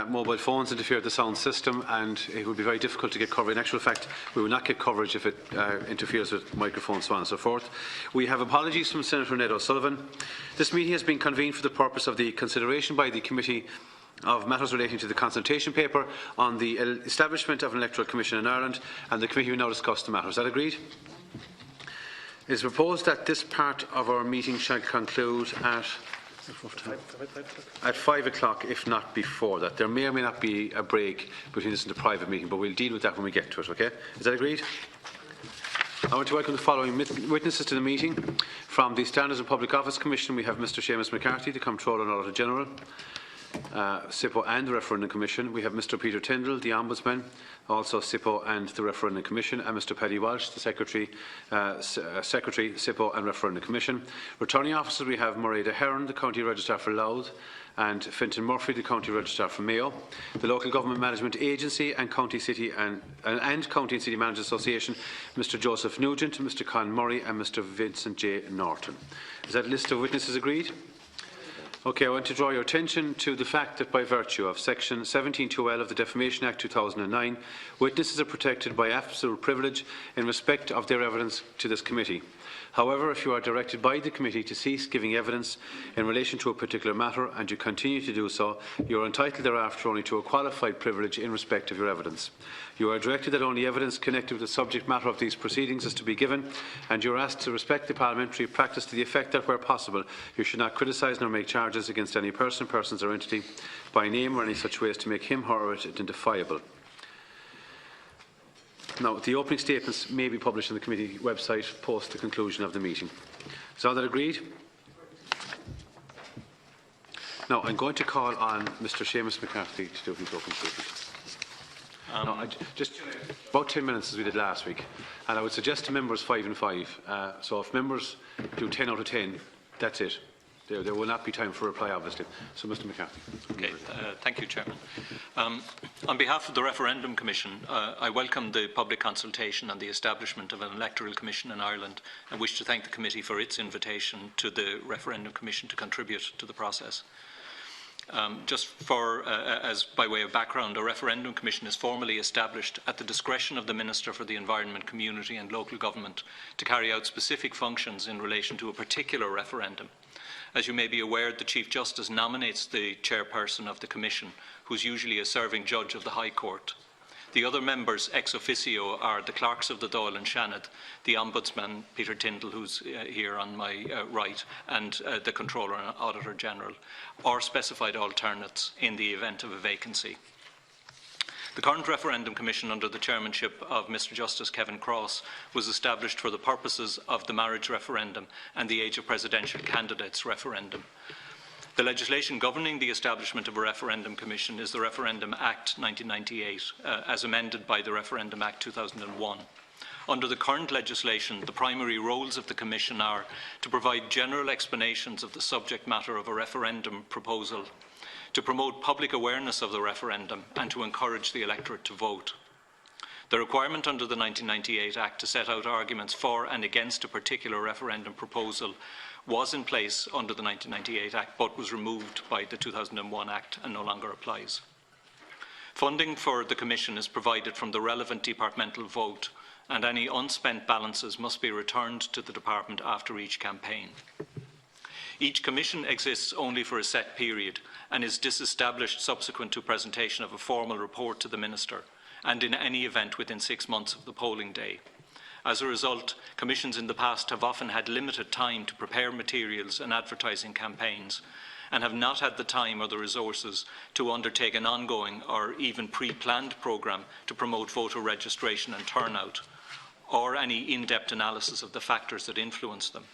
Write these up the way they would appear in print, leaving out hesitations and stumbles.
Mobile phones interfere with the sound system, and it would be very difficult to get coverage. In actual fact, we will not get coverage if it interferes with microphones, so on and so forth. We have apologies from Senator Ned O'Sullivan. This meeting has been convened for the purpose of the consideration by the Committee of matters relating to the consultation paper on the establishment of an electoral commission in Ireland, and the committee will now discuss the matter. Is that agreed? It is proposed that this part of our meeting shall conclude at 5 o'clock, if not before that. There may or may not be a break between this and the private meeting, but we'll deal with that when we get to it, okay? Is that agreed? I want to welcome the following witnesses to the meeting. From the Standards and Public Office Commission, we have Mr Seamus McCarthy, the Comptroller and Auditor General, SIPO and the Referendum Commission. We have Mr Peter Tyndall, the Ombudsman, also SIPO and the Referendum Commission, and Mr Paddy Walsh, the Secretary, SIPO and Referendum Commission. Returning officers, we have Mairead Heron, the County Registrar for Louth, and Fintan Murphy, the County Registrar for Mayo. The Local Government Management Agency and County City and County and City Managers Association, Mr Joseph Nugent, Mr Con Murray and Mr Vincent J Norton. Is that list of witnesses agreed? Okay, I want to draw your attention to the fact that by virtue of Section 17(2)(l) of the Defamation Act 2009, witnesses are protected by absolute privilege in respect of their evidence to this committee. However, if you are directed by the committee to cease giving evidence in relation to a particular matter and you continue to do so, you are entitled thereafter only to a qualified privilege in respect of your evidence. You are directed that only evidence connected with the subject matter of these proceedings is to be given, and you are asked to respect the parliamentary practice to the effect that, where possible, you should not criticise nor make charges against any person, persons or entity by name or any such way as to make him or her identifiable. Now, the opening statements may be published on the committee website post the conclusion of the meeting. Is all that agreed? Now, I'm going to call on Mr Seamus McCarthy to do his opening statement. Just about 10 minutes as we did last week, and I would suggest to members 5 and 5. So if members do 10 out of 10, that's it. There will not be time for reply, obviously. So, Mr McCarthy. Okay, thank you, Chairman. On behalf of the Referendum Commission, I welcome the public consultation on the establishment of an electoral commission in Ireland, and wish to thank the committee for its invitation to the Referendum Commission to contribute to the process. As by way of background, a Referendum Commission is formally established at the discretion of the Minister for the Environment, Community and Local Government to carry out specific functions in relation to a particular referendum. As you may be aware, the Chief Justice nominates the chairperson of the Commission, who is usually a serving judge of the High Court. The other members ex officio are the clerks of the Dáil and Seanad, the Ombudsman, Peter Tyndall, who's here on my right, and the Controller and Auditor General, or specified alternates in the event of a vacancy. The current Referendum Commission, under the chairmanship of Mr Justice Kevin Cross, was established for the purposes of the marriage referendum and the age of presidential candidates referendum. The legislation governing the establishment of a Referendum Commission is the Referendum Act 1998, as amended by the Referendum Act 2001. Under the current legislation, the primary roles of the Commission are to provide general explanations of the subject matter of a referendum proposal, to promote public awareness of the referendum, and to encourage the electorate to vote. The requirement under the 1998 Act to set out arguments for and against a particular referendum proposal was in place under the 1998 Act, but was removed by the 2001 Act and no longer applies. Funding for the Commission is provided from the relevant departmental vote, and any unspent balances must be returned to the department after each campaign. Each Commission exists only for a set period and is disestablished subsequent to presentation of a formal report to the Minister, and in any event within 6 months of the polling day. As a result, commissions in the past have often had limited time to prepare materials and advertising campaigns, and have not had the time or the resources to undertake an ongoing or even pre-planned programme to promote voter registration and turnout, or any in-depth analysis of the factors that influence them.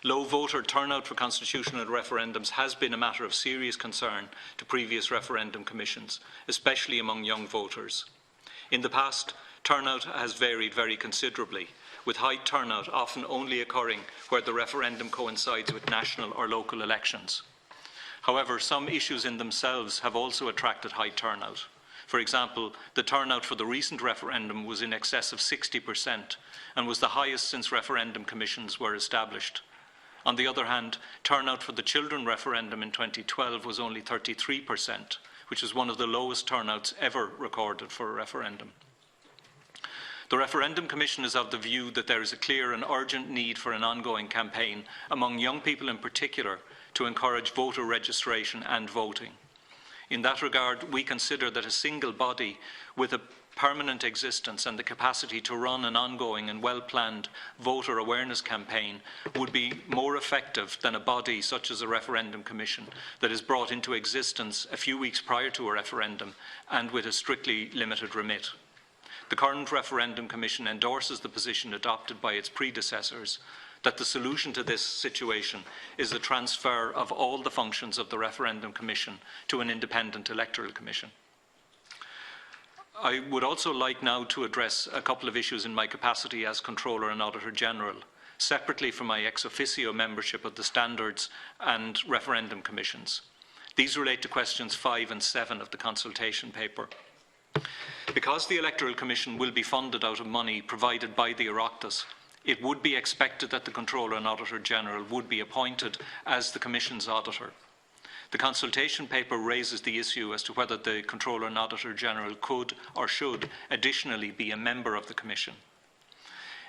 Low voter turnout for constitutional referendums has been a matter of serious concern to previous referendum commissions, especially among young voters. In the past, turnout has varied very considerably, with high turnout often only occurring where the referendum coincides with national or local elections. However, some issues in themselves have also attracted high turnout. For example, the turnout for the recent referendum was in excess of 60% and was the highest since referendum commissions were established. On the other hand, turnout for the children referendum in 2012 was only 33%, which is one of the lowest turnouts ever recorded for a referendum. The Referendum Commission is of the view that there is a clear and urgent need for an ongoing campaign, among young people in particular, to encourage voter registration and voting. In that regard, we consider that a single body with a permanent existence and the capacity to run an ongoing and well-planned voter awareness campaign would be more effective than a body such as a Referendum Commission that is brought into existence a few weeks prior to a referendum and with a strictly limited remit. The current Referendum Commission endorses the position adopted by its predecessors that the solution to this situation is the transfer of all the functions of the Referendum Commission to an independent electoral commission. I would also like now to address a couple of issues in my capacity as Controller and Auditor General, separately from my ex officio membership of the Standards and Referendum Commissions. These relate to questions 5 and 7 of the consultation paper. Because the Electoral Commission will be funded out of money provided by the Oireachtas, it would be expected that the Controller and Auditor General would be appointed as the Commission's auditor. The consultation paper raises the issue as to whether the Controller and Auditor General could or should additionally be a member of the Commission.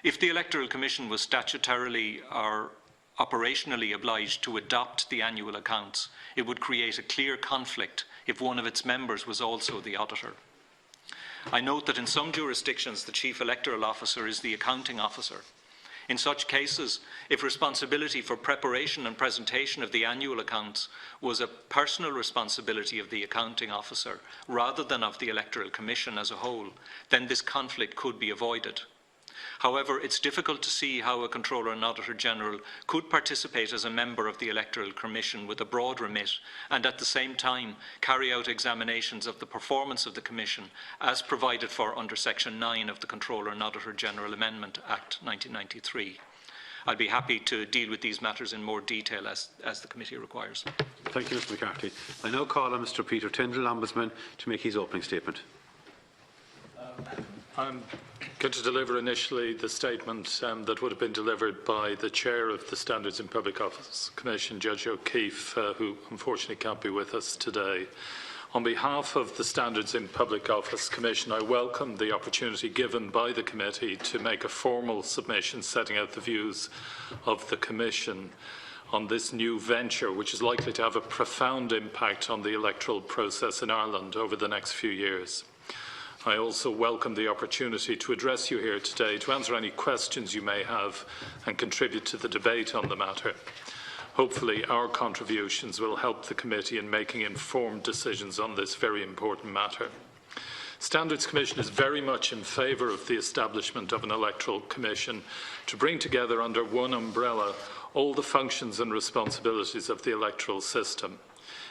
If the Electoral Commission was statutorily or operationally obliged to adopt the annual accounts, it would create a clear conflict if one of its members was also the auditor. I note that in some jurisdictions the Chief Electoral Officer is the accounting officer. In such cases, if responsibility for preparation and presentation of the annual accounts was a personal responsibility of the accounting officer rather than of the Electoral Commission as a whole, then this conflict could be avoided. However, it's difficult to see how a Controller and Auditor General could participate as a member of the Electoral Commission with a broad remit and at the same time carry out examinations of the performance of the Commission as provided for under Section 9 of the Controller and Auditor General Amendment Act 1993. I'll be happy to deal with these matters in more detail as the committee requires. Thank you, Mr McCarthy. I now call on Mr Peter Tyndall, Ombudsman, to make his opening statement. I'm going to deliver initially the statement that would have been delivered by the Chair of the Standards in Public Office Commission, Judge O'Keefe, who unfortunately can't be with us today. On behalf of the Standards in Public Office Commission, I welcome the opportunity given by the committee to make a formal submission setting out the views of the Commission on this new venture, which is likely to have a profound impact on the electoral process in Ireland over the next few years. I also welcome the opportunity to address you here today to answer any questions you may have and contribute to the debate on the matter. Hopefully, our contributions will help the committee in making informed decisions on this very important matter. Standards Commission is very much in favour of the establishment of an electoral commission to bring together under one umbrella all the functions and responsibilities of the electoral system.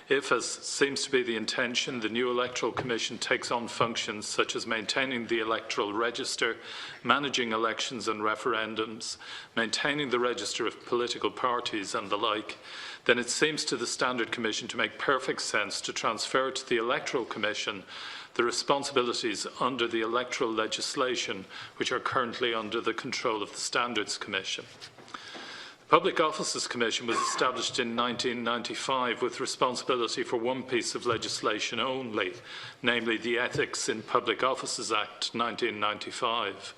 If, as seems to be the intention, the new Electoral Commission takes on functions such as maintaining the electoral register, managing elections and referendums, maintaining the register of political parties and the like, then it seems to the Standard Commission to make perfect sense to transfer to the Electoral Commission the responsibilities under the electoral legislation which are currently under the control of the Standards Commission. The Public Offices Commission was established in 1995 with responsibility for one piece of legislation only, namely the Ethics in Public Offices Act 1995.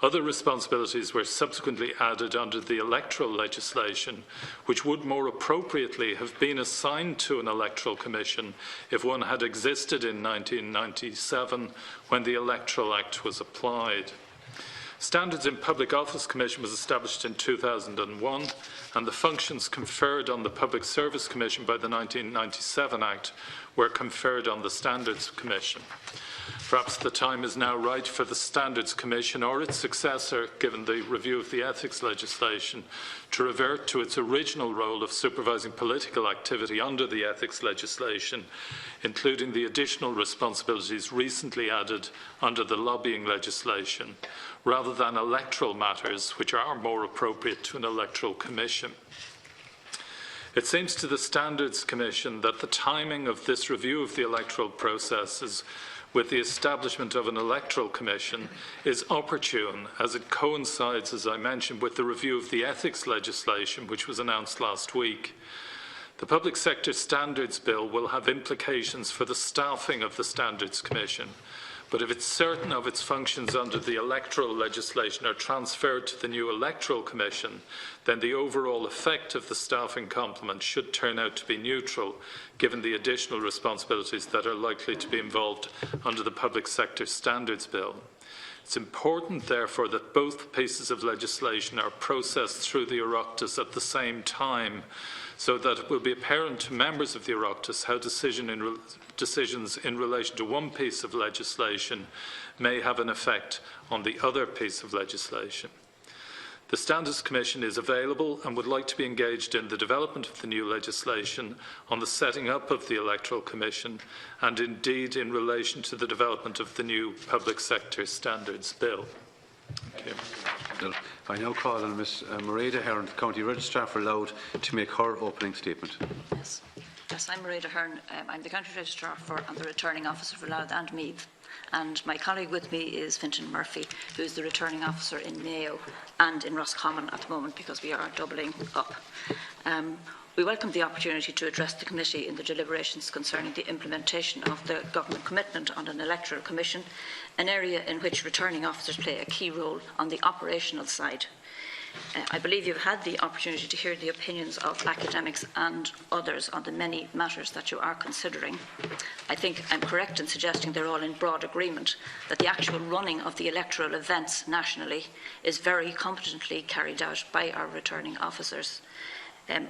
Other responsibilities were subsequently added under the electoral legislation, which would more appropriately have been assigned to an electoral commission if one had existed in 1997 when the Electoral Act was applied. Standards in Public Office Commission was established in 2001, and the functions conferred on the Public Service Commission by the 1997 Act were conferred on the Standards Commission. Perhaps the time is now right for the Standards Commission or its successor, given the review of the ethics legislation, to revert to its original role of supervising political activity under the ethics legislation, including the additional responsibilities recently added under the lobbying legislation, rather than electoral matters, which are more appropriate to an electoral commission. It seems to the Standards Commission that the timing of this review of the electoral process is with the establishment of an electoral commission is opportune, as it coincides, as I mentioned, with the review of the ethics legislation which was announced last week. The Public Sector Standards Bill will have implications for the staffing of the Standards Commission, but if it's certain of its functions under the electoral legislation are transferred to the new Electoral Commission, then the overall effect of the staffing complement should turn out to be neutral, given the additional responsibilities that are likely to be involved under the Public Sector Standards Bill. It's important, therefore, that both pieces of legislation are processed through the Oireachtas at the same time, so that it will be apparent to members of the Oireachtas how decisions in relation to one piece of legislation may have an effect on the other piece of legislation. The Standards Commission is available and would like to be engaged in the development of the new legislation, on the setting up of the Electoral Commission, and indeed in relation to the development of the new Public Sector Standards Bill. Thank you. I now call on Ms Mairead Hearn, the County Registrar for Louth, to make her opening statement. Yes, I'm Mairead Hearn. I'm the County Registrar and the Returning Officer for Louth and Meath. And my colleague with me is Fintan Murphy, who is the Returning Officer in Mayo and in Roscommon at the moment, because we are doubling up. We welcome the opportunity to address the committee in the deliberations concerning the implementation of the government commitment on an electoral commission, an area in which returning officers play a key role on the operational side. I believe you've had the opportunity to hear the opinions of academics and others on the many matters that you are considering. I think I'm correct in suggesting they're all in broad agreement that the actual running of the electoral events nationally is very competently carried out by our returning officers.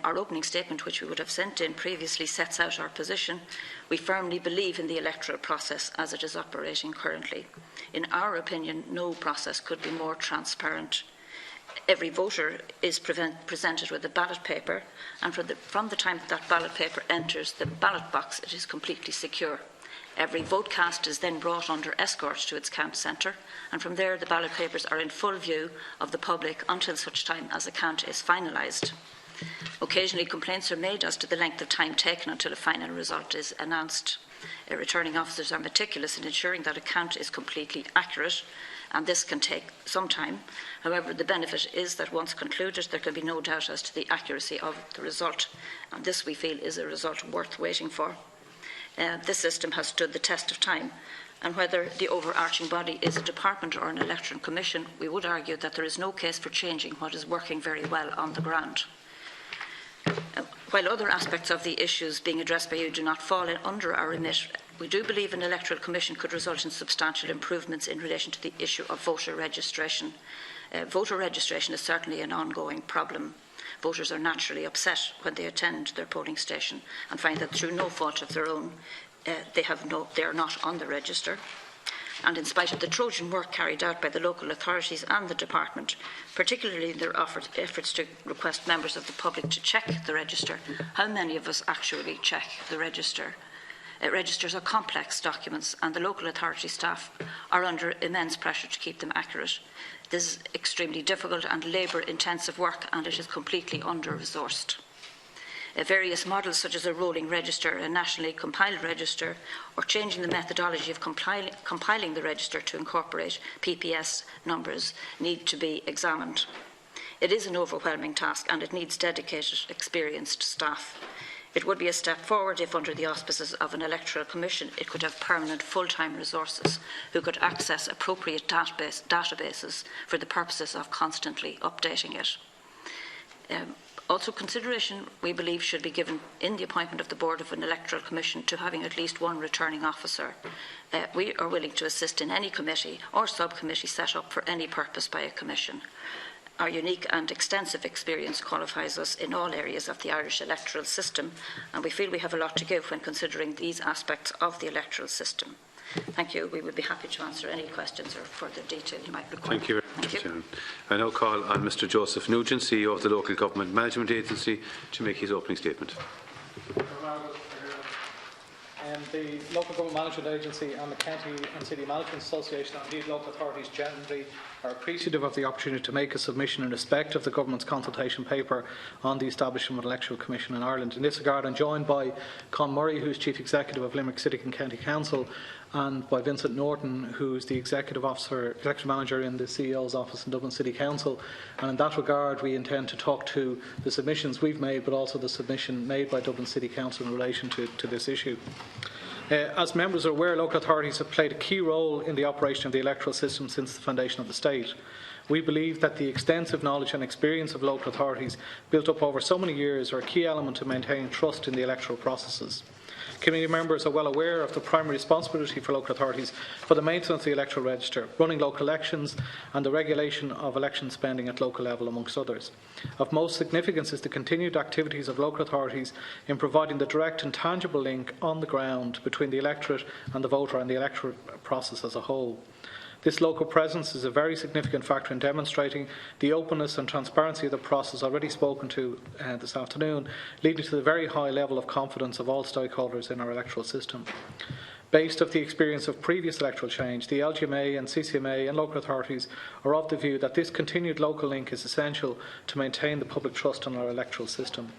Our opening statement, which we would have sent in previously, sets out our position. We firmly believe in the electoral process as it is operating currently. In our opinion, no process could be more transparent. Every voter is presented with a ballot paper, and from the time that ballot paper enters the ballot box, it is completely secure. Every vote cast is then brought under escort to its count centre, and from there the ballot papers are in full view of the public until such time as a count is finalised. Occasionally complaints are made as to the length of time taken until a final result is announced. Returning officers are meticulous in ensuring that a count is completely accurate, and this can take some time. However, the benefit is that once concluded, there can be no doubt as to the accuracy of the result, and this, we feel, is a result worth waiting for. This system has stood the test of time, and whether the overarching body is a department or an electoral commission, we would argue that there is no case for changing what is working very well on the ground. While other aspects of the issues being addressed by you do not fall under our remit, we do believe an electoral commission could result in substantial improvements in relation to the issue of voter registration. Voter registration is certainly an ongoing problem. Voters are naturally upset when they attend their polling station and find that through no fault of their own, they are not on the register. And in spite of the Trojan work carried out by the local authorities and the department, particularly in their efforts to request members of the public to check the register, how many of us actually check the register? Registers are complex documents, and the local authority staff are under immense pressure to keep them accurate. This is extremely difficult and labour-intensive work, and it is completely under-resourced. Various models, such as a rolling register, a nationally compiled register, or changing the methodology of compiling the register to incorporate PPS numbers, need to be examined. It is an overwhelming task, and it needs dedicated, experienced staff. It would be a step forward if, under the auspices of an electoral commission, it could have permanent full-time resources who could access appropriate databases for the purposes of constantly updating it. Also, consideration, we believe, should be given in the appointment of the board of an electoral commission to having at least one returning officer. We are willing to assist in any committee or subcommittee set up for any purpose by a commission. Our unique and extensive experience qualifies us in all areas of the Irish electoral system, and we feel we have a lot to give when considering these aspects of the electoral system. Thank you. We would be happy to answer any questions or further detail you might require. Thank you very much. I now call on Mr Joseph Nugent, CEO of the Local Government Management Agency, to make his opening statement. The Local Government Management Agency and the County and City Management Association, and indeed local authorities generally, are appreciative of the opportunity to make a submission in respect of the Government's consultation paper on the establishment of an electoral commission in Ireland. In this regard, I'm joined by Con Murray, who is Chief Executive of Limerick City and County Council, and by Vincent Norton, who's the Executive Manager in the CEO's office in Dublin City Council. And in that regard, we intend to talk to the submissions we've made, but also the submission made by Dublin City Council in relation to this issue. As members are aware, local authorities have played a key role in the operation of the electoral system since the foundation of the state. We believe that the extensive knowledge and experience of local authorities built up over so many years are a key element to maintaining trust in the electoral processes. Committee members are well aware of the primary responsibility for local authorities for the maintenance of the electoral register, running local elections and the regulation of election spending at local level, amongst others. Of most significance is the continued activities of local authorities in providing the direct and tangible link on the ground between the electorate and the voter and the electoral process as a whole. This local presence is a very significant factor in demonstrating the openness and transparency of the process already spoken to this afternoon, leading to the very high level of confidence of all stakeholders in our electoral system. Based on the experience of previous electoral change, the LGMA and CCMA and local authorities are of the view that this continued local link is essential to maintain the public trust in our electoral system.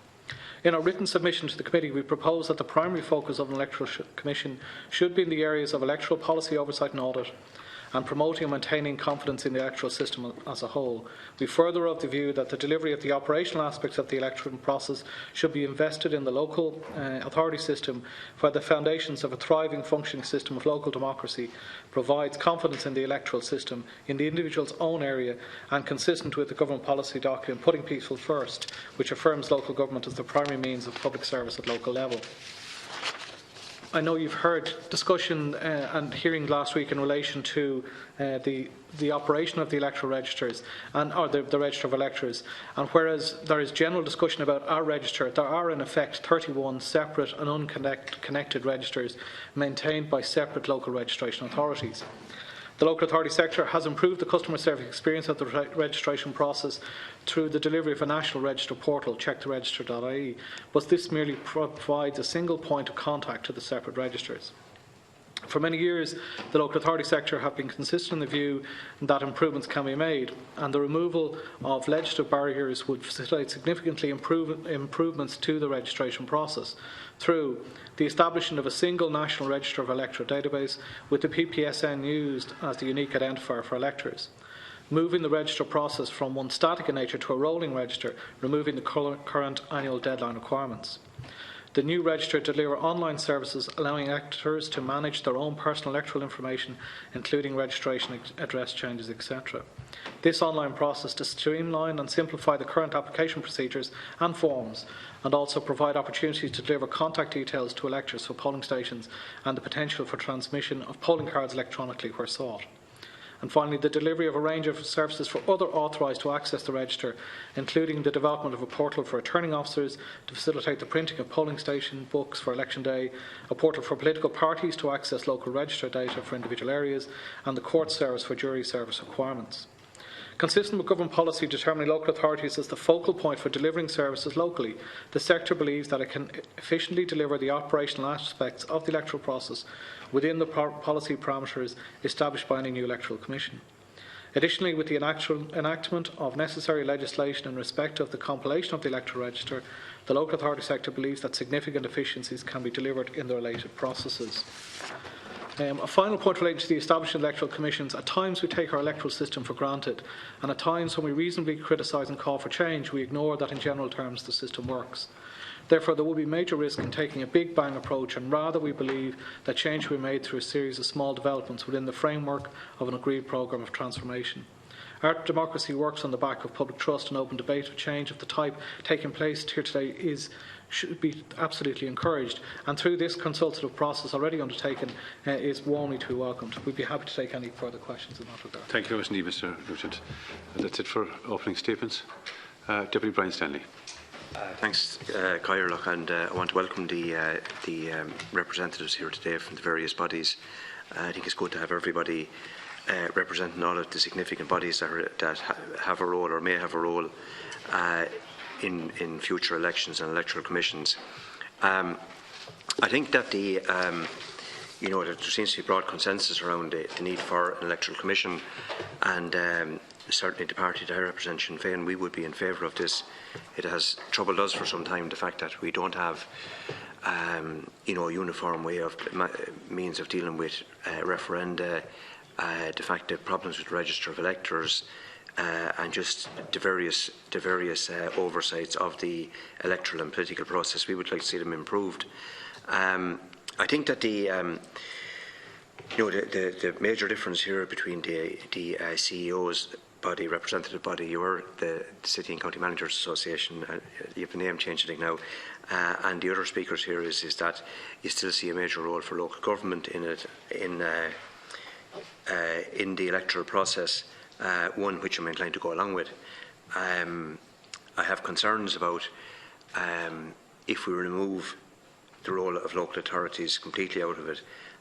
In our written submission to the committee, we propose that the primary focus of an electoral commission should be in the areas of electoral policy oversight and audit, and promoting and maintaining confidence in the electoral system as a whole. We further of the view that the delivery of the operational aspects of the electoral process should be invested in the local authority system, where the foundations of a thriving, functioning system of local democracy provides confidence in the electoral system in the individual's own area and consistent with the government policy document Putting People First, which affirms local government as the primary means of public service at local level. I know you've heard discussion and hearing last week in relation to the operation of the electoral registers or the register of electors, and whereas there is general discussion about our register, there are in effect 31 separate and unconnected registers maintained by separate local registration authorities. The local authority sector has improved the customer service experience of the registration process through the delivery of a national register portal, checktheregister.ie, but this merely provides a single point of contact to the separate registers. For many years, the local authority sector have been consistent in the view that improvements can be made, and the removal of legislative barriers would facilitate significantly improvements to the registration process through the establishment of a single national register of electorate database with the PPSN used as the unique identifier for electors, moving the register process from one static in nature to a rolling register, removing the current annual deadline requirements. The new register deliver online services allowing electors to manage their own personal electoral information, including registration, address changes, etc. This online process to streamline and simplify the current application procedures and forms, and also provide opportunities to deliver contact details to electors for polling stations and the potential for transmission of polling cards electronically where sought. And finally, the delivery of a range of services for other authorised to access the register, including the development of a portal for returning officers to facilitate the printing of polling station books for election day, a portal for political parties to access local register data for individual areas, and the court service for jury service requirements. Consistent with government policy determining local authorities as the focal point for delivering services locally, the sector believes that it can efficiently deliver the operational aspects of the electoral process within the policy parameters established by any new electoral commission. Additionally, with the enactment of necessary legislation in respect of the compilation of the electoral register, the local authority sector believes that significant efficiencies can be delivered in the related processes. A final point relating to the establishment of electoral commissions. At times we take our electoral system for granted, and at times when we reasonably criticise and call for change, we ignore that in general terms the system works. Therefore, there will be major risk in taking a big bang approach, and rather we believe that change will be made through a series of small developments within the framework of an agreed programme of transformation. Our democracy works on the back of public trust, and open debate of change of the type taking place here today should be absolutely encouraged, and through this consultative process already undertaken is warmly to be welcomed. We'd be happy to take any further questions in that regard. Thank you very much indeed, Mr. Nugent. That's it for opening statements. Deputy Brian Stanley. Thanks, Gaeltacht, and I want to welcome the representatives here today from the various bodies. I think it's good to have everybody representing all of the significant bodies that have a role or may have a role in future elections and electoral commissions. I think that that there seems to be broad consensus around the need for an electoral commission, and certainly the party that I represent, Sinn Féin, we would be in favour of this. It has troubled us for some time, the fact that we don't have you know, a uniform way of means of dealing with referenda, de facto problems with the register of electors, and just the various oversights of the electoral and political process. We would like to see them improved. I think that the major difference here between the CEO's body, representative body, you're the City and County Managers Association, you have the name changed I think now, and the other speakers here is that you still see a major role for local government in it, in the electoral process, one which I'm inclined to go along with. I have concerns about if we remove the role of local authorities completely out of it,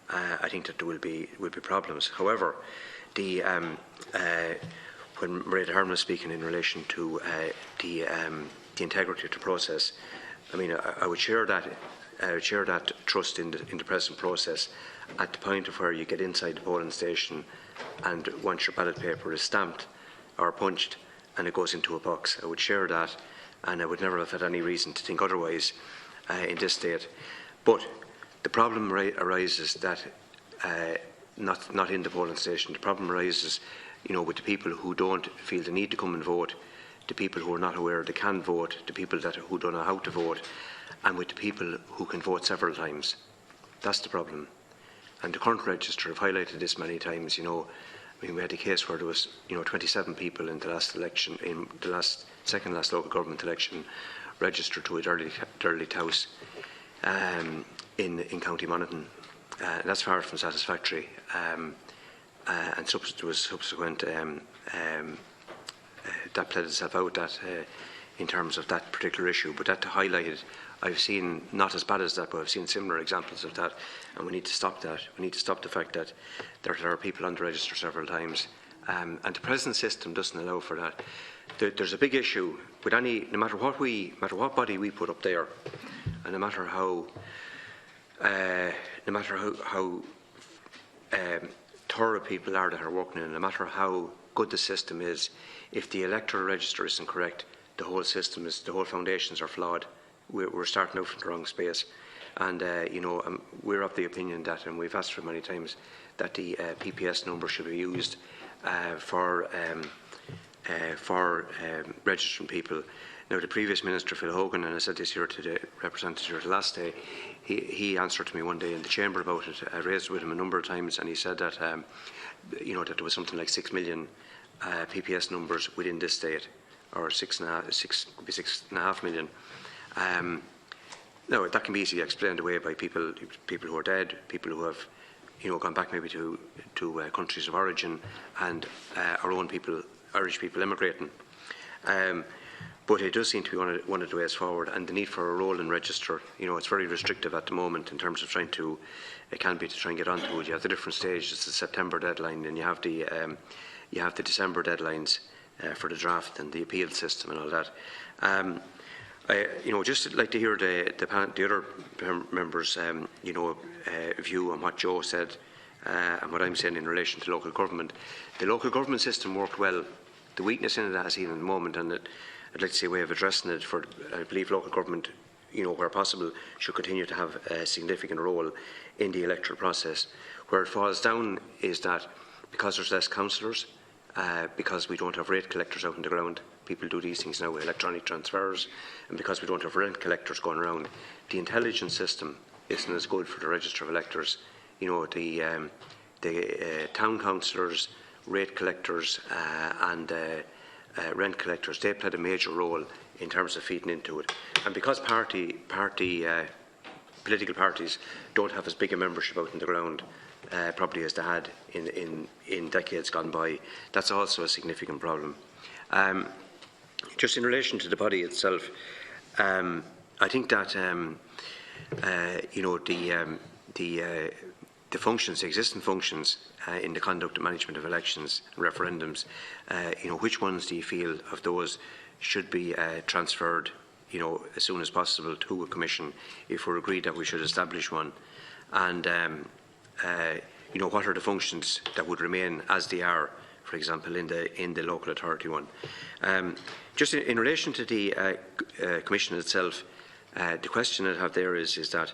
I think that there will be problems. However, when Maria Ahern was speaking in relation to the integrity of the process, I mean, I would share that. I would share that trust in the present process. At the point of where you get inside the polling station, and once your ballot paper is stamped or punched, and it goes into a box, I would share that, and I would never have had any reason to think otherwise in this state. But the problem arises that not in the polling station. The problem arises, you know, with the people who don't feel the need to come and vote, the people who are not aware they can vote, the people who don't know how to vote, and with the people who can vote several times. That's the problem. And the current register have highlighted this many times. You know, I mean, we had a case where there was, you know, 27 people in the last election, in the second last local government election, registered to Gaeltacht House in County Monaghan. That's far from satisfactory. And there was subsequent that played itself out that in terms of that particular issue. But that highlighted, I've seen not as bad as that, but I've seen similar examples of that, and we need to stop that. We need to stop the fact that there are people on the register several times, and the present system doesn't allow for that. There's a big issue with any, no matter what body we put up there, and no matter how thorough people are that are working in it, no matter how good the system is, if the electoral register isn't correct, the whole system the whole foundations are flawed. We're starting out from the wrong space, and you know, we're of the opinion that, and we've asked for many times, that the PPS number should be used for registering people. Now, the previous Minister, Phil Hogan, and I said this here to the representative here the last day, he answered to me one day in the chamber about it. I raised it with him a number of times, and he said that you know, that there was something like 6 million PPS numbers within this state, or 6.5 million. Now, that can be easily explained away by people who are dead, people who have, you know, gone back maybe to countries of origin, and our own people, Irish people, immigrating. But it does seem to be one of the ways forward, and the need for a rolling register, you know, it's very restrictive at the moment in terms of trying to, it can be to try and get onto it. You have the different stages, the September deadline, and you have the December deadlines for the draft and the appeal system and all that. You know, just like to hear the other members, you know, view on what Joe said and what I'm saying in relation to local government. The local government system worked well. The weakness in it has been in the moment, and I'd like to see a way of addressing it. For I believe local government, you know, where possible, should continue to have a significant role in the electoral process. Where it falls down is that because there's less councillors, because we don't have rate collectors out on the ground, people do these things now with electronic transfers, and because we don't have rent collectors going around, the intelligence system isn't as good for the register of electors. You know, the town councillors, rate collectors, and rent collectors, they played a major role in terms of feeding into it. And because political parties don't have as big a membership out on the ground, probably as they had in decades gone by, that's also a significant problem. Just in relation to the body itself, I think that you know, the functions, the existing functions in the conduct and management of elections and referendums, you know, which ones do you feel of those should be transferred, you know, as soon as possible to a commission, if we're agreed that we should establish one? And you know, what are the functions that would remain as they are, for example, in the local authority one? Just in relation to the commission itself, The question I have there is that,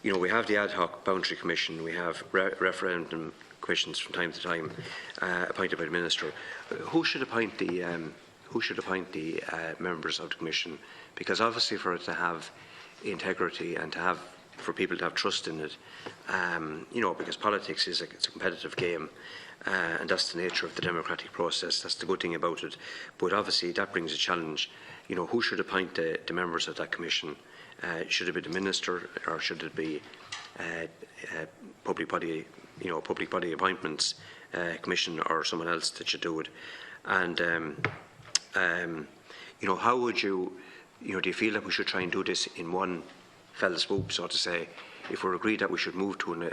we have the ad hoc boundary commission, we have referendum commissions from time to time appointed by the minister. Who should appoint the members of the commission? Because obviously, for it to have integrity and for people to have trust in it, because politics is it's a competitive game, and that's the nature of the democratic process. That's the good thing about it. But obviously, that brings a challenge. Who should appoint the members of that commission? Should it be the minister, or should it be public body appointments commission, or someone else that should do it? And how would you, do you feel that we should try and do this in one fell swoop, so to say? If we're agreed that we should move to an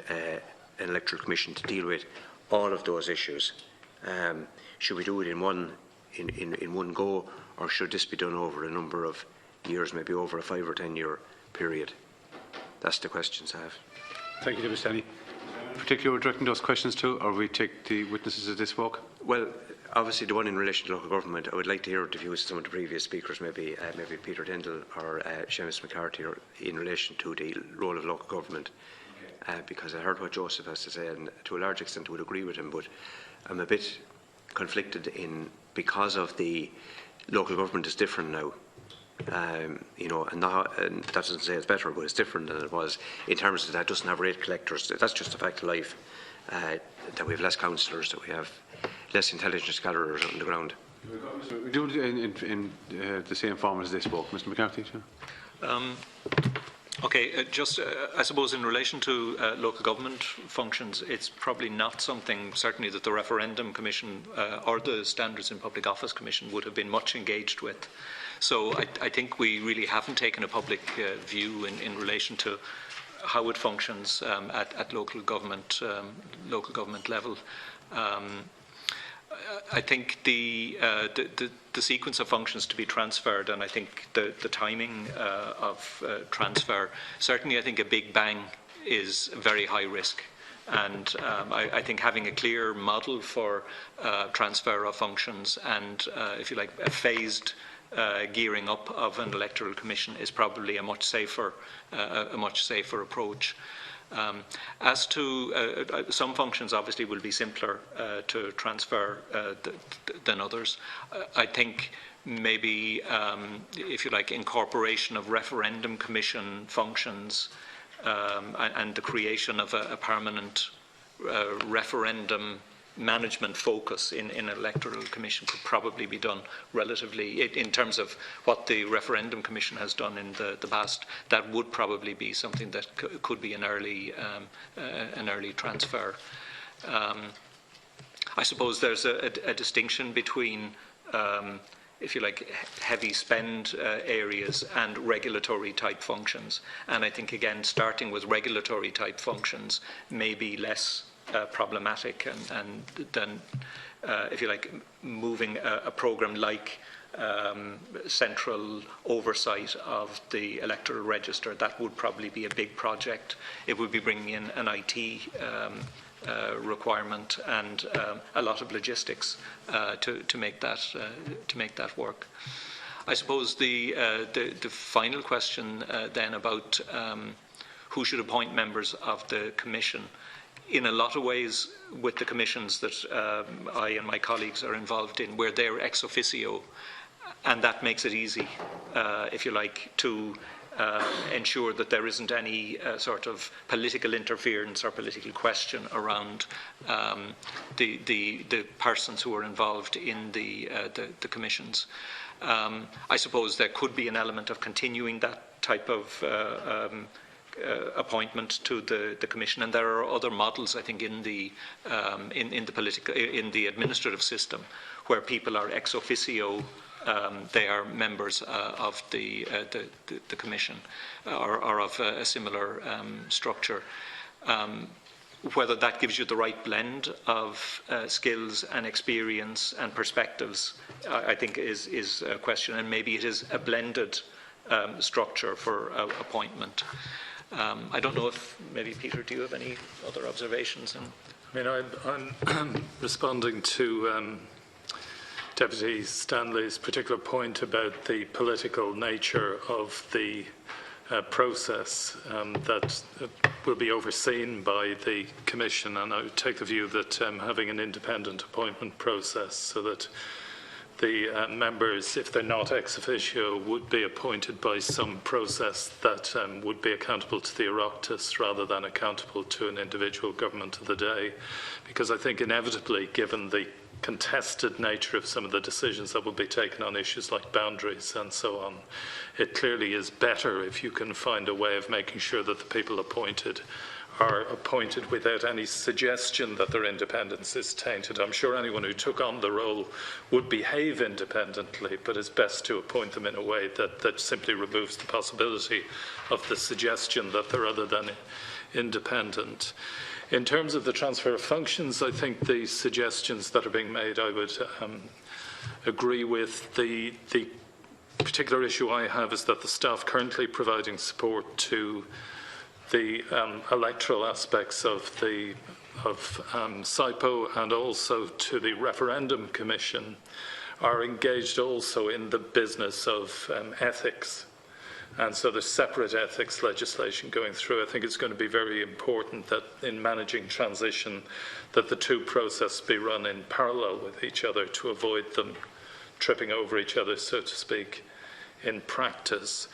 electoral commission to deal with all of those issues, should we do it in one go, or should this be done over a number of years, maybe over a 5 or 10 year period? That's the questions I have. Thank you, David Stanley. Particularly we're directing those questions to, or we take the witnesses of this walk? Well, obviously the one in relation to local government, I would like to hear the views of some of the previous speakers, maybe Peter Tyndall or Seamus McCarthy, or in relation to the role of local government. Because I heard what Joseph has to say, and to a large extent I would agree with him, but I'm a bit conflicted because of the local government is different now. And that doesn't say it's better, but it's different than it was in terms of that doesn't have rate collectors. That's just a fact of life. That we have less councillors, that we have less intelligence gatherers on the ground. We do it in the same form as this walk, Mr. McCarthy. Okay, I suppose in relation to local government functions, it's probably not something certainly that the Referendum Commission or the Standards in Public Office Commission would have been much engaged with. So I think we really haven't taken a public view in relation to how it functions at local government level. I think the sequence of functions to be transferred, and I think the timing of transfer, certainly I think a big bang is very high risk. And I think having a clear model for transfer of functions and, if you like, a phased gearing up of an electoral commission is probably a much safer approach. As to some functions, obviously, will be simpler to transfer than others. I think maybe, if you like, incorporation of referendum commission functions and the creation of a permanent referendum management focus in an electoral commission could probably be done relatively, in terms of what the referendum commission has done in the past. That would probably be something that could be an early transfer. I suppose there's a distinction between, if you like, heavy spend areas and regulatory type functions. And I think, again, starting with regulatory type functions may be less problematic and then, if you like, moving a programme like central oversight of the electoral register. That would probably be a big project. It would be bringing in an IT requirement and a lot of logistics to make that work. I suppose the final question then about who should appoint members of the Commission. In a lot of ways, with the commissions that I and my colleagues are involved in, where they're ex officio, and that makes it easy, if you like, to ensure that there isn't any sort of political interference or political question around the persons who are involved in the commissions. I suppose there could be an element of continuing that type of appointment to the commission, and there are other models, I think, in the administrative system where people are ex officio. They are members of the commission or of a similar structure. Whether that gives you the right blend of skills and experience and perspectives, I think is a question, and maybe it is a blended structure for appointment. I don't know if maybe, Peter, do you have any other observations? I mean, I'm responding to Deputy Stanley's particular point about the political nature of the process that will be overseen by the Commission, and I would take the view that having an independent appointment process so that the members, if they're not ex officio, would be appointed by some process that would be accountable to the Oireachtas rather than accountable to an individual government of the day. Because I think inevitably, given the contested nature of some of the decisions that will be taken on issues like boundaries and so on, it clearly is better if you can find a way of making sure that the people appointed are appointed without any suggestion that their independence is tainted. I'm sure anyone who took on the role would behave independently, but it's best to appoint them in a way that simply removes the possibility of the suggestion that they're other than independent. In terms of the transfer of functions, I think the suggestions that are being made, I would agree with. The particular issue I have is that the staff currently providing support to the electoral aspects of SIPO and also to the Referendum Commission are engaged also in the business of ethics. And so there's separate ethics legislation going through. I think it's going to be very important that in managing transition that the two processes be run in parallel with each other to avoid them tripping over each other, so to speak, in practice.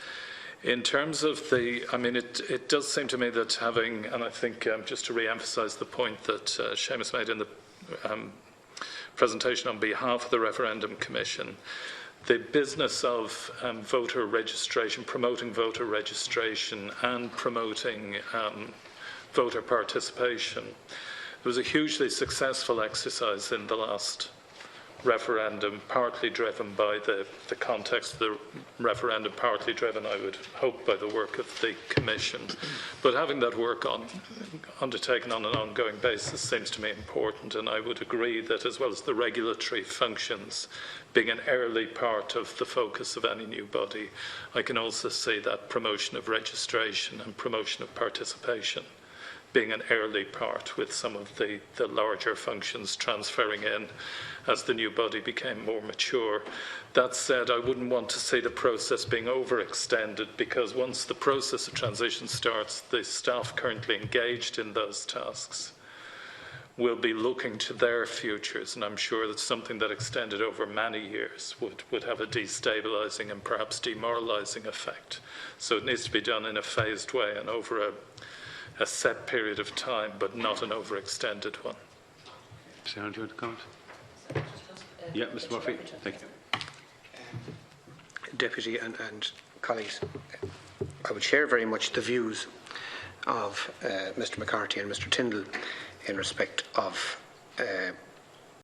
In terms of it does seem to me that having, and I think just to re-emphasise the point that Seamus made in the presentation on behalf of the Referendum Commission, the business of voter registration, promoting voter registration and promoting voter participation. It was a hugely successful exercise in the last referendum, partly driven by the context of the referendum, partly driven, I would hope, by the work of the Commission. But having that work undertaken on an ongoing basis seems to me important, and I would agree that as well as the regulatory functions being an early part of the focus of any new body, I can also see that promotion of registration and promotion of participation being an early part, with some of the larger functions transferring in as the new body became more mature. That said, I wouldn't want to see the process being overextended, because once the process of transition starts, the staff currently engaged in those tasks will be looking to their futures, and I'm sure that something that extended over many years would have a destabilising and perhaps demoralising effect. So it needs to be done in a phased way and over a set period of time, but not an overextended one. Sarah, do you want to comment? Yeah, Mr. Murphy. Thank you. Deputy and colleagues, I would share very much the views of Mr. McCarthy and Mr. Tyndall in respect of